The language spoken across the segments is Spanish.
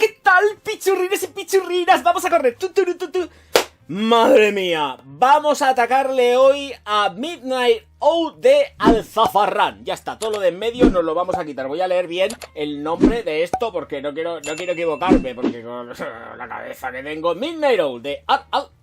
¿qué tal, pichurrines y pichurrinas? Vamos a correr. Madre mía, vamos a atacarle hoy a Midnight Oat de Alzafarrán. Ya está, todo lo de en medio nos lo vamos a quitar. Voy a leer bien el nombre de esto porque no quiero equivocarme, porque con la cabeza que tengo. Midnight Oat de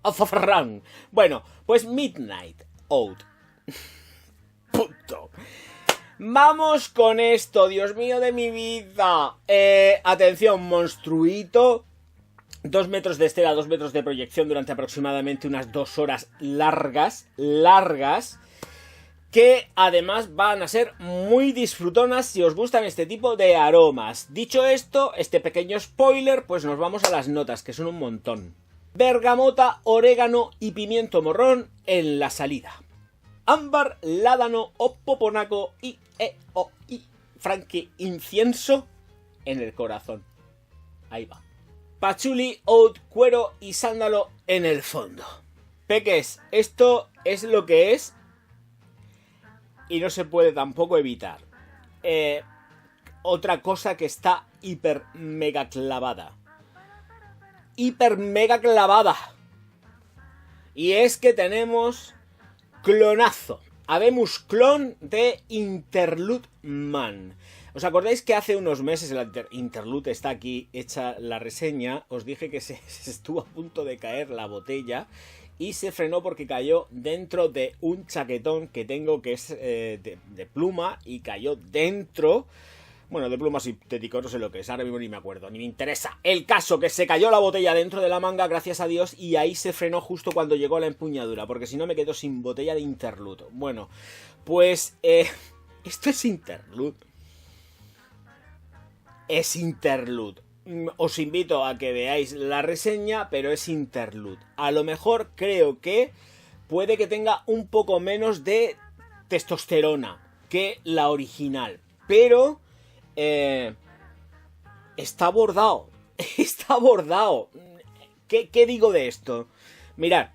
Alzafarrán. Bueno, pues Midnight Oat. Punto. Vamos con esto, Dios mío de mi vida. Atención, monstruito. 2 metros de estela, 2 metros de proyección durante aproximadamente unas 2 horas largas, que además van a ser muy disfrutonas si os gustan este tipo de aromas. Dicho esto, este pequeño spoiler, pues nos vamos a las notas, que son un montón. Bergamota, orégano y pimiento morrón en la salida. Ámbar, ládano, opoponaco y franque incienso en el corazón. Ahí va. Pachuli, oat, cuero y sándalo en el fondo. Peques, esto es lo que es y no se puede tampoco evitar. Otra cosa que está hiper mega clavada. Hiper mega clavada. Y es que tenemos clonazo. Habemos clon de Interlude Man. ¿Os acordáis que hace unos meses el Interlude está aquí hecha la reseña? Os dije que se estuvo a punto de caer la botella y se frenó porque cayó dentro de un chaquetón que tengo que es de pluma y cayó dentro. Bueno, de pluma sintético, no sé lo que es, ahora mismo ni me acuerdo, ni me interesa. El caso, que se cayó la botella dentro de la manga, gracias a Dios, y ahí se frenó justo cuando llegó a la empuñadura, porque si no me quedo sin botella de Interlude. Bueno, pues esto es Interlude. Es Interlude. Os invito a que veáis la reseña, pero es Interlude. A lo mejor creo que puede que tenga un poco menos de testosterona que la original, pero está bordado. Está bordado. ¿Qué digo de esto? Mirad,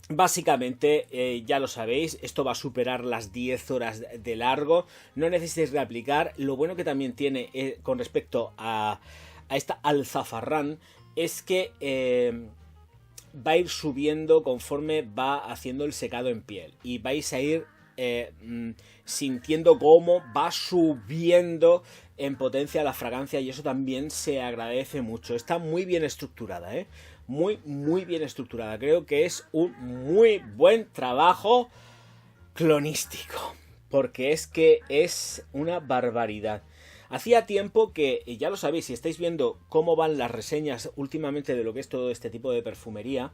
básicamente, ya lo sabéis, esto va a superar las 10 horas de largo. No necesitáis reaplicar. Lo bueno que también tiene con respecto a esta Alzafarrán es que va a ir subiendo conforme va haciendo el secado en piel. Y vais a ir sintiendo cómo va subiendo en potencia la fragancia, y eso también se agradece mucho. Está muy bien estructurada, muy bien estructurada. Creo que es un muy buen trabajo clonístico, porque es que es una barbaridad. Hacía tiempo que, ya lo sabéis, si estáis viendo cómo van las reseñas últimamente de lo que es todo este tipo de perfumería,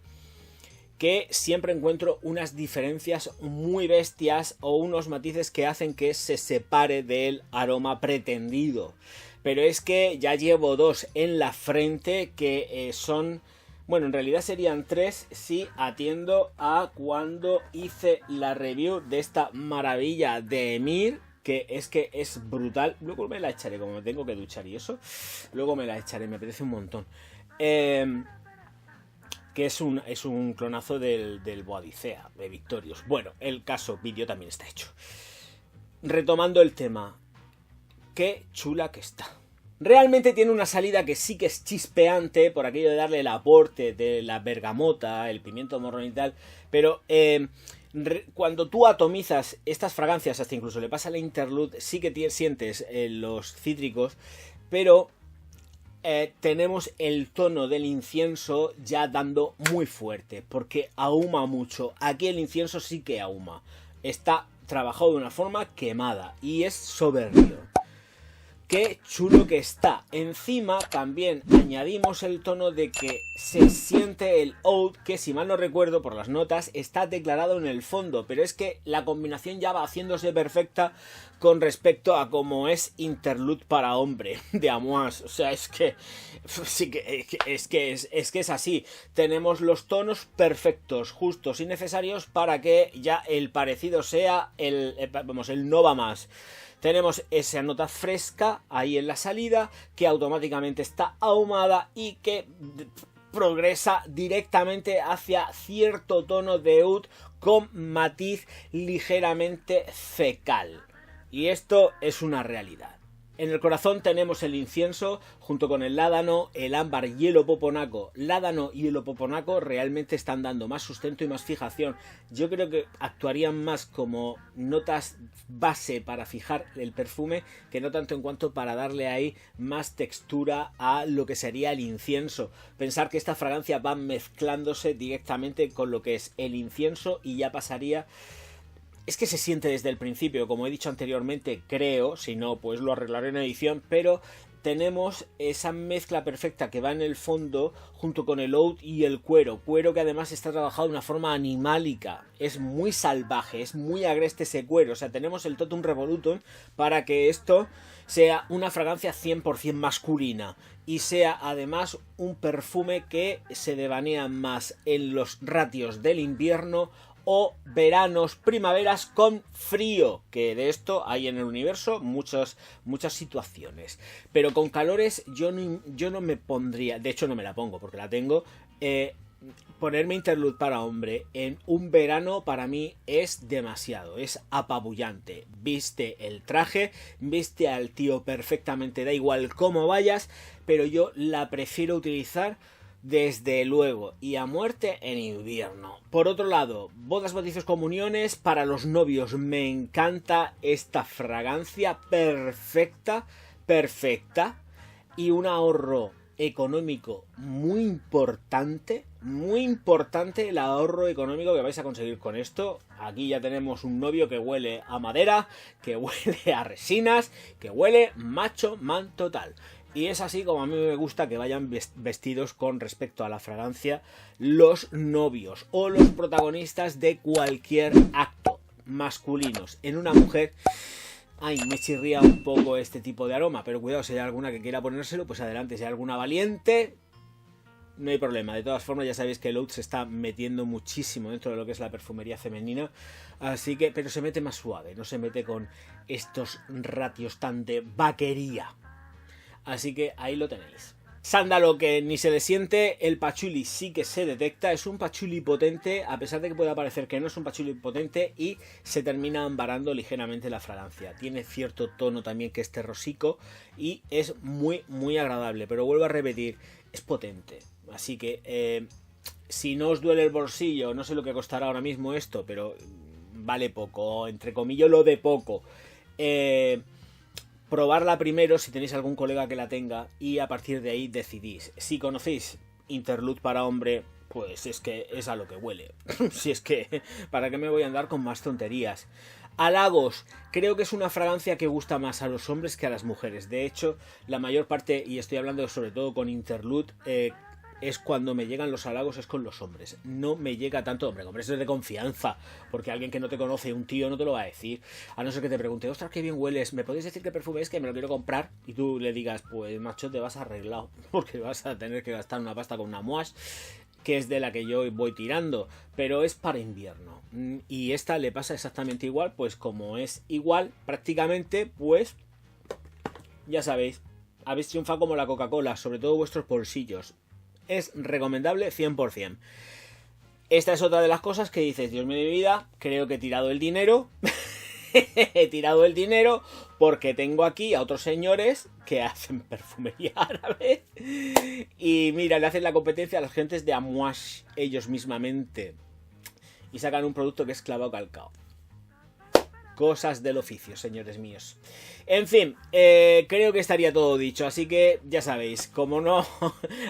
que siempre encuentro unas diferencias muy bestias o unos matices que hacen que se separe del aroma pretendido. Pero es que ya llevo 2 en la frente que son... Bueno, en realidad serían 3 si atiendo a cuando hice la review de esta maravilla de Emir, que es brutal. Luego me la echaré, como me tengo que duchar y eso. Luego me la echaré, me apetece un montón. Que es un clonazo del Boadicea, de Victorious. Bueno, el caso, vídeo también está hecho. Retomando el tema, qué chula que está. Realmente tiene una salida que sí que es chispeante, por aquello de darle el aporte de la bergamota, el pimiento morrón y tal, pero cuando tú atomizas estas fragancias, hasta incluso le pasa la Interlude, sí que sientes los cítricos, pero... tenemos el tono del incienso ya dando muy fuerte, porque ahuma mucho. Aquí el incienso sí que ahuma. Está trabajado de una forma quemada y es soberbio. Qué chulo que está. Encima también añadimos el tono de que se siente el oat, que si mal no recuerdo por las notas está declarado en el fondo, pero es que la combinación ya va haciéndose perfecta con respecto a cómo es Interlude para hombre de Amouage. O sea, es que sí que es así. Tenemos los tonos perfectos, justos y necesarios para que ya el parecido sea el no va más. Tenemos esa nota fresca ahí en la salida, que automáticamente está ahumada y que progresa directamente hacia cierto tono de oud con matiz ligeramente fecal. Y esto es una realidad. En el corazón tenemos el incienso junto con el ládano, el ámbar y el opoponaco. Ládano y el opoponaco realmente están dando más sustento y más fijación. Yo creo que actuarían más como notas base para fijar el perfume que no tanto en cuanto para darle ahí más textura a lo que sería el incienso. Pensar que esta fragancia va mezclándose directamente con lo que es el incienso y ya pasaría... Es que se siente desde el principio, como he dicho anteriormente, creo, si no, pues lo arreglaré en edición, pero tenemos esa mezcla perfecta que va en el fondo junto con el oud y el cuero que además está trabajado de una forma animálica, es muy salvaje, es muy agreste ese cuero, o sea, tenemos el totum revolutum para que esto sea una fragancia 100% masculina y sea además un perfume que se devanea más en los ratios del invierno o veranos, primaveras con frío, que de esto hay en el universo muchas situaciones. Pero con calores yo no me pondría, de hecho no me la pongo porque la tengo, ponerme interlude para hombre en un verano para mí es demasiado, es apabullante. Viste el traje, viste al tío perfectamente, da igual cómo vayas, pero yo la prefiero utilizar desde luego y a muerte en invierno. Por otro lado, bodas, bautizos, comuniones para los novios. Me encanta esta fragancia perfecta y un ahorro económico muy importante el ahorro económico que vais a conseguir con esto. Aquí ya tenemos un novio que huele a madera, que huele a resinas, que huele macho man total. Y es así como a mí me gusta que vayan vestidos con respecto a la fragancia los novios o los protagonistas de cualquier acto masculinos en una mujer. Ay, me chirría un poco este tipo de aroma, pero cuidado, si hay alguna que quiera ponérselo, pues adelante. Si hay alguna valiente, no hay problema. De todas formas, ya sabéis que el oud se está metiendo muchísimo dentro de lo que es la perfumería femenina, así que, pero se mete más suave, no se mete con estos ratios tan de vaquería. Así que ahí lo tenéis. Sándalo que ni se le siente, el pachuli sí que se detecta, es un pachuli potente, a pesar de que pueda parecer que no es un pachuli potente, y se termina ambarando ligeramente la fragancia. Tiene cierto tono también que es terrosico y es muy agradable, pero vuelvo a repetir, es potente. Así que si no os duele el bolsillo, no sé lo que costará ahora mismo esto, pero vale poco, entre comillas lo de poco. Probarla primero si tenéis algún colega que la tenga y a partir de ahí decidís. Si conocéis interlude para hombre, pues es que es a lo que huele. Si es que, ¿para qué me voy a andar con más tonterías? Halagos, creo que es una fragancia que gusta más a los hombres que a las mujeres. De hecho, la mayor parte, y estoy hablando sobre todo con interlude, es cuando me llegan los halagos es con los hombres. No me llega tanto, hombre, eso es de confianza, porque alguien que no te conoce, un tío, no te lo va a decir, a no ser que te pregunte, ostras, qué bien hueles, ¿me podéis decir qué perfume es que me lo quiero comprar? Y tú le digas, pues macho, te vas arreglado, porque vas a tener que gastar una pasta con una Moash, que es de la que yo voy tirando, pero es para invierno. Y esta le pasa exactamente igual, pues como es igual, prácticamente, pues ya sabéis, habéis triunfado como la Coca-Cola, sobre todo vuestros bolsillos. Es recomendable 100%. Esta es otra de las cosas que dices, Dios mío de mi vida, creo que he tirado el dinero. He tirado el dinero porque tengo aquí a otros señores que hacen perfumería árabe. Y mira, le hacen la competencia a las gentes de Amouage ellos mismamente. Y sacan un producto que es clavado calcao. Cosas del oficio, señores míos. En fin, creo que estaría todo dicho. Así que ya sabéis, como no,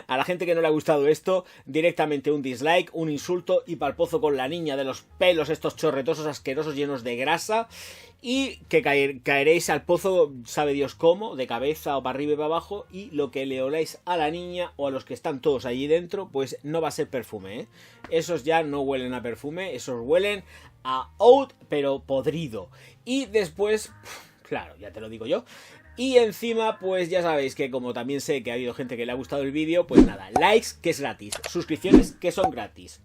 a la gente que no le ha gustado esto, directamente un dislike, un insulto y pa'l pozo con la niña de los pelos estos chorretosos, asquerosos, llenos de grasa. Y que caeréis al pozo, sabe Dios cómo, de cabeza o para arriba y para abajo. Y lo que le oláis a la niña o a los que están todos allí dentro, pues no va a ser perfume, ¿eh? Esos ya no huelen a perfume, esos huelen a oud, pero podrido. Y después, claro, ya te lo digo yo. Y encima, pues ya sabéis que como también sé que ha habido gente que le ha gustado el vídeo, pues nada, likes, que es gratis, suscripciones, que son gratis.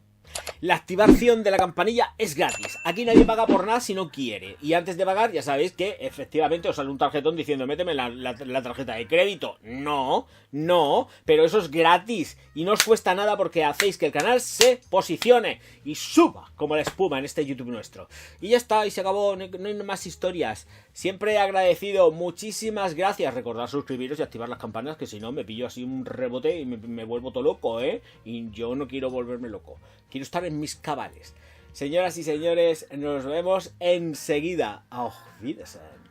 La activación de la campanilla es gratis. Aquí nadie paga por nada si no quiere. Y antes de pagar ya sabéis que efectivamente os sale un tarjetón diciendo méteme la tarjeta de crédito. No, pero eso es gratis y no os cuesta nada porque hacéis que el canal se posicione y suba como la espuma en este YouTube nuestro. Y ya está, y se acabó, no hay más historias. Siempre agradecido, muchísimas gracias. Recordad suscribiros y activar las campanas, que si no me pillo así un rebote y me vuelvo todo loco, y yo no quiero volverme loco, quiero estar en mis cabales. Señoras y señores, nos vemos enseguida. Auf Wiedersehen.